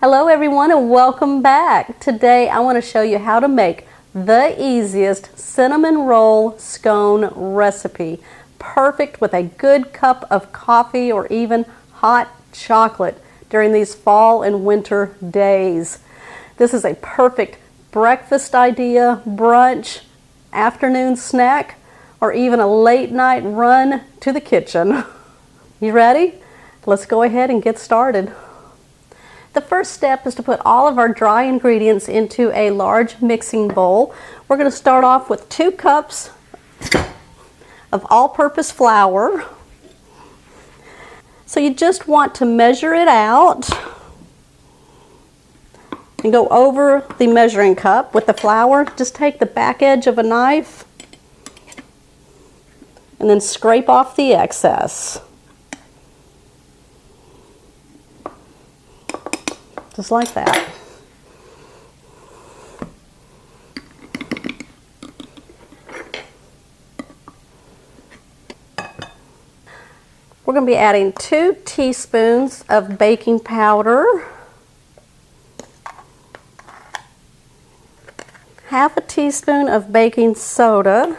Hello everyone and welcome back. Today I want to show you how to make the easiest cinnamon roll scone recipe. Perfect with a good cup of coffee or even hot chocolate during these fall and winter days. This is a perfect breakfast idea, brunch, afternoon snack, or even a late night run to the kitchen. You ready? Let's go ahead and get started. The first step is to put all of our dry ingredients into a large mixing bowl. We're going to start off with 2 cups of all-purpose flour. So you just want to measure it out and go over the measuring cup with the flour. Just take the back edge of a knife and then scrape off the excess. Just like that. We're going to be adding 2 teaspoons of baking powder, half a teaspoon of baking soda,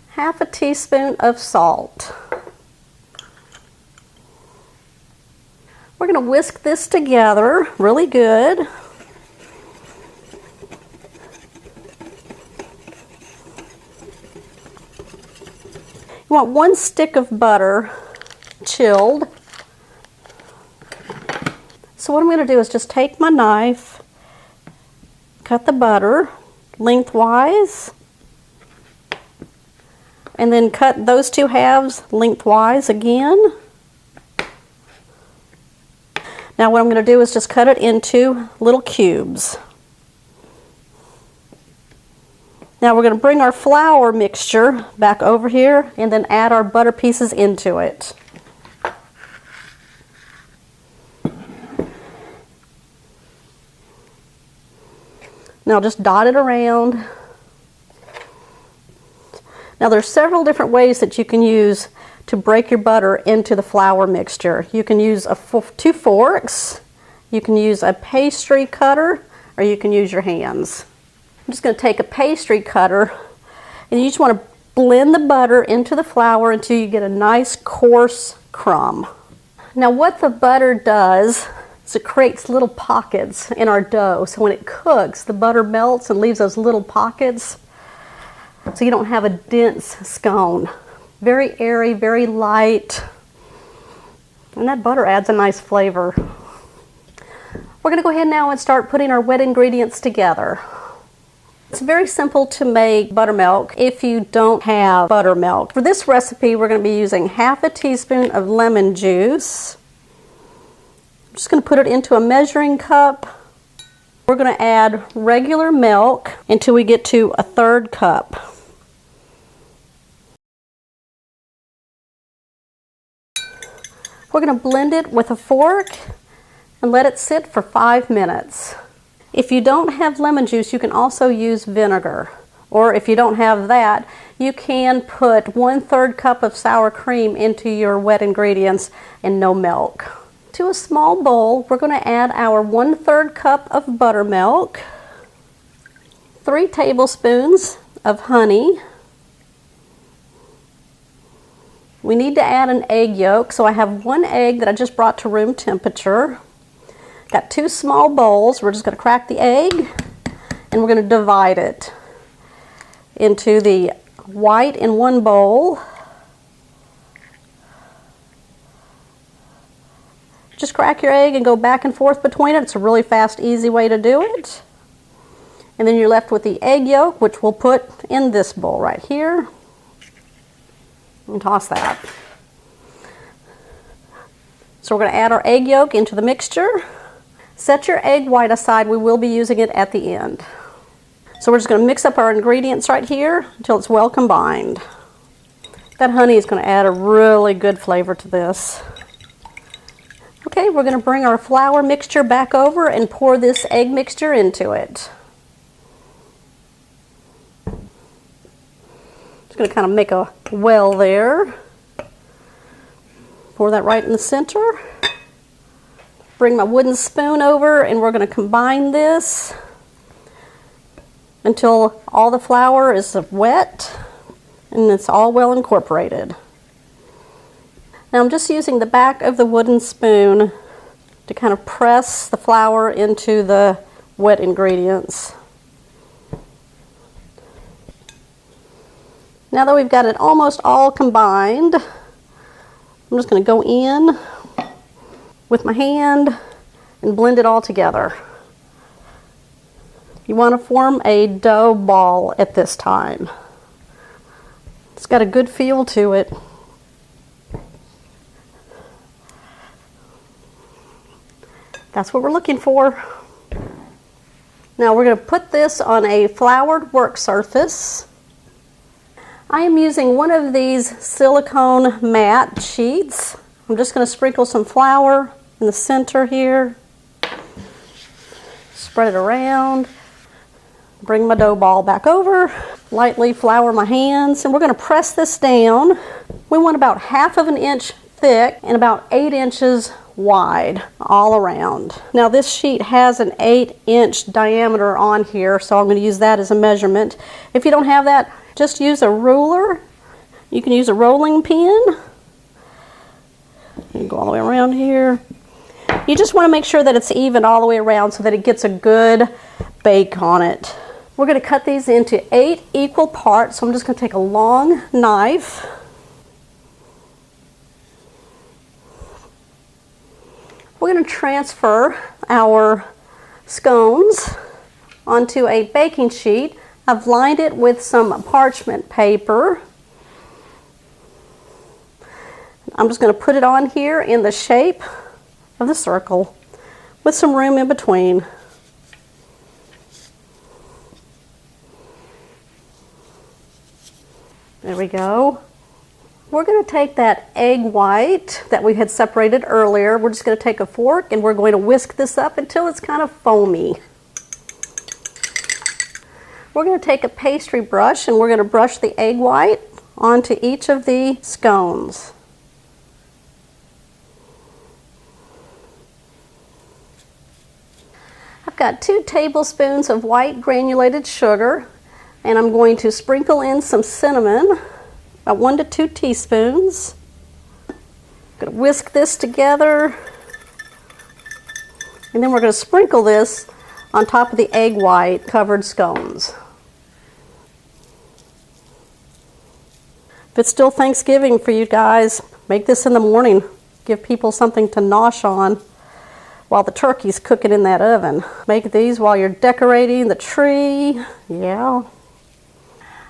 half a teaspoon of salt. We're going to whisk this together really good. You want 1 stick of butter chilled. So what I'm going to do is just take my knife, cut the butter lengthwise, and then cut those 2 halves lengthwise again. Now what I'm going to do is just cut it into little cubes. Now we're going to bring our flour mixture back over here and then add our butter pieces into it. Now just dot it around. Now there's several different ways that you can use to break your butter into the flour mixture. You can use 2 forks, you can use a pastry cutter, or you can use your hands. I'm just going to take a pastry cutter and you just want to blend the butter into the flour until you get a nice coarse crumb. Now what the butter does is it creates little pockets in our dough, so when it cooks the butter melts and leaves those little pockets so you don't have a dense scone. Very airy, very light, and that butter adds a nice flavor. We're going to go ahead now and start putting our wet ingredients together. It's very simple to make buttermilk if you don't have buttermilk. For this recipe we're going to be using half a teaspoon of lemon juice. I'm just going to put it into a measuring cup. We're going to add regular milk until we get to 1/3 cup. We're going to blend it with a fork and let it sit for 5 minutes. If you don't have lemon juice, you can also use vinegar. Or if you don't have that, you can put 1/3 cup of sour cream into your wet ingredients and no milk. To a small bowl, we're going to add our 1/3 cup of buttermilk, 3 tablespoons of honey. We need to add an egg yolk, so I have 1 egg that I just brought to room temperature. Got 2 small bowls. We're just going to crack the egg and we're going to divide it into the white in 1 bowl. Just crack your egg and go back and forth between it. It's a really fast, easy way to do it. And then you're left with the egg yolk, which we'll put in this bowl right here. And toss that. So we're going to add our egg yolk into the mixture. Set your egg white aside. We will be using it at the end. So we're just going to mix up our ingredients right here until it's well combined. That honey is going to add a really good flavor to this. Okay, we're going to bring our flour mixture back over and pour this egg mixture into it. Just going to kind of make a well there. Pour that right in the center. bring my wooden spoon over and we're going to combine this until all the flour is wet and it's all well incorporated. Now I'm just using the back of the wooden spoon to kind of press the flour into the wet ingredients. Now that we've got it almost all combined, I'm just going to go in with my hand and blend it all together. You want to form a dough ball at this time. It's got a good feel to it. That's what we're looking for. Now we're going to put this on a floured work surface. I am using one of these silicone mat sheets. I'm just going to sprinkle some flour in the center here. Spread it around. Bring my dough ball back over. Lightly flour my hands, and we're going to press this down. We want about 1/2 inch thick and about 8 inches wide all around. Now this sheet has an 8-inch diameter on here, so I'm going to use that as a measurement. If you don't have that, just use a ruler. You can use a rolling pin. You go all the way around here. You just want to make sure that it's even all the way around so that it gets a good bake on it. We're going to cut these into 8 equal parts, so I'm just going to take a long knife. We're going to transfer our scones onto a baking sheet. I've lined it with some parchment paper. I'm just going to put it on here in the shape of the circle with some room in between. There we go. We're going to take that egg white that we had separated earlier. We're just going to take a fork and we're going to whisk this up until it's kind of foamy. We're going to take a pastry brush and we're going to brush the egg white onto each of the scones. I've got 2 tablespoons of white granulated sugar, and I'm going to sprinkle in some cinnamon, about 1 to 2 teaspoons. I'm going to whisk this together, and then we're going to sprinkle this on top of the egg white covered scones. If it's still Thanksgiving for you guys, make this in the morning. Give people something to nosh on while the turkey's cooking in that oven. Make these while you're decorating the tree. Yeah.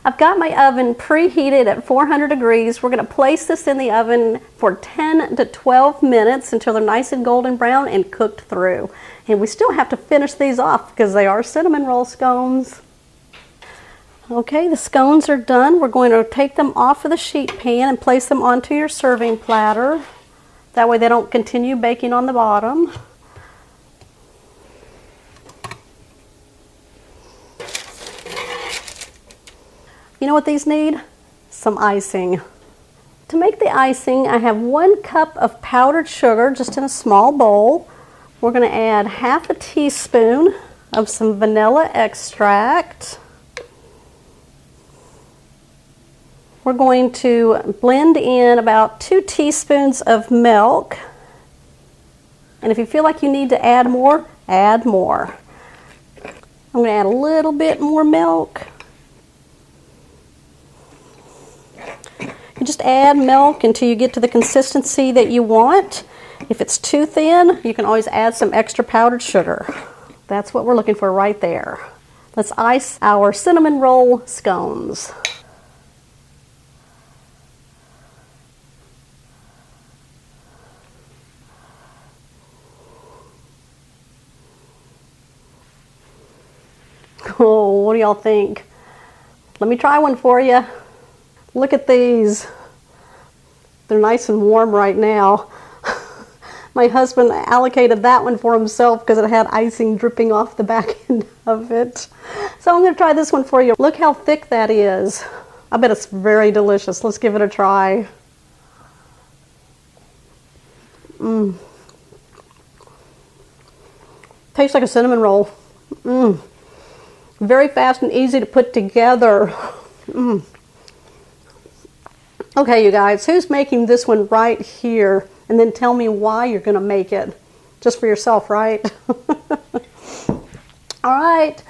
I've got my oven preheated at 400 degrees. We're going to place this in the oven for 10 to 12 minutes until they're nice and golden brown and cooked through. And we still have to finish these off because they are cinnamon roll scones. Okay, the scones are done. We're going to take them off of the sheet pan and place them onto your serving platter. That way they don't continue baking on the bottom. You know what these need? Some icing. To make the icing, I have 1 cup of powdered sugar just in a small bowl. We're going to add 1/2 teaspoon of some vanilla extract. We're going to blend in about 2 teaspoons of milk. And if you feel like you need to add more, add more. I'm going to add a little bit more milk. You just add milk until you get to the consistency that you want. If it's too thin, you can always add some extra powdered sugar. That's what we're looking for right there. Let's ice our cinnamon roll scones. Oh, what do y'all think? Let me try one for you. Look at these. They're nice and warm right now. My husband allocated that one for himself because it had icing dripping off the back end of it. So I'm going to try this one for you. Look how thick that is. I bet it's very delicious. Let's give it a try. Tastes like a cinnamon roll. Very fast and easy to put together. Okay, you guys, who's making this one right here? And then tell me why you're going to make it. Just for yourself, right? All right.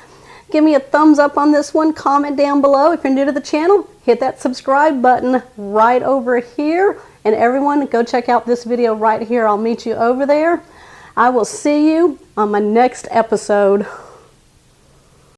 Give me a thumbs up on this one. Comment down below. If you're new to the channel, hit that subscribe button right over here. And everyone, go check out this video right here. I'll meet you over there. I will see you on my next episode.